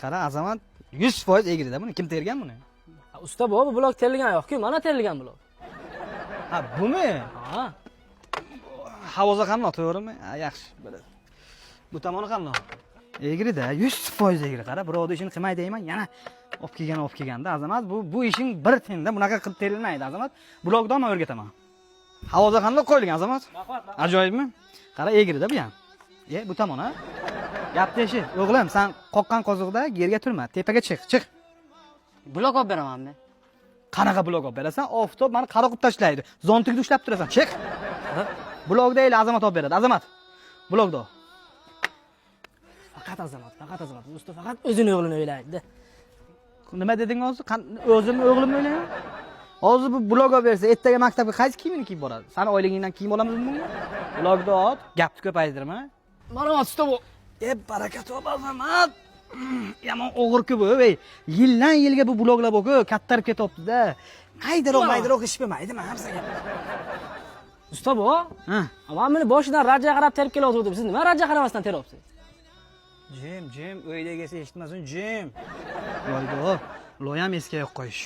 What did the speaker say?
Qara, Azamat 100% egrida. Buni kim tergan buni? Usta bu blok terilgan yo'q-ku, mana terilgan blok. Ha, bumi? Ha. Havoza qandoq, to'g'rimi? Ha, yaxshi. Bu tomoni qandoq? Egrida, 100% egri. Qara, birovning ishini qilmay deyman, yana olib kelganda Azamat, bu ishing bir tenda bunaqa qilib terilmaydi, Azamat. Blokdan men o'rgataman. Havoza qandoq qo'yilgan, Azamat? Ajoyibmi? Qara, egrida bu ham. Bu tomon, ha? Gapni eshit. O'g'lim, sen qoqqan qoziqda yerga turma, tepaga chiq. Blok olib beraman men. Qanaqa blok olib berasan? Oftob meni qara qilib tashlaydi. Zontikda ushlab turasan. Chiq. Blokda el Azamat olib beradi. Azamat. Blokda. Faqat Azamat. Usta faqat o'zini o'g'lini o'ylaydi. Nima deding hozir? O'zimni o'g'limni o'ylayman. Hozir bu blok olib bersa, ertaga maktabga qaysi kiyimini kiyib boradi? Sani oyligingdan kiyim olamiz bunga? Blokda ot, gapni ko'paytirma. Mana usta bu. Baraka top Azamat. Yomon o'g'irki bu, yildan yilga bu bloglar bo'ku kattarib ketyapti-da. Maydiroq ish bo'lmaydimi hamsaga? Usta bu? Ha. Men meni boshidan rajga qarab terib kelyaptim. Siz nima rajga qaramasdan teryapsiz? Jim, uydagiga eshitmasin, Jim. Voydo, loyam eskiga qo'yish.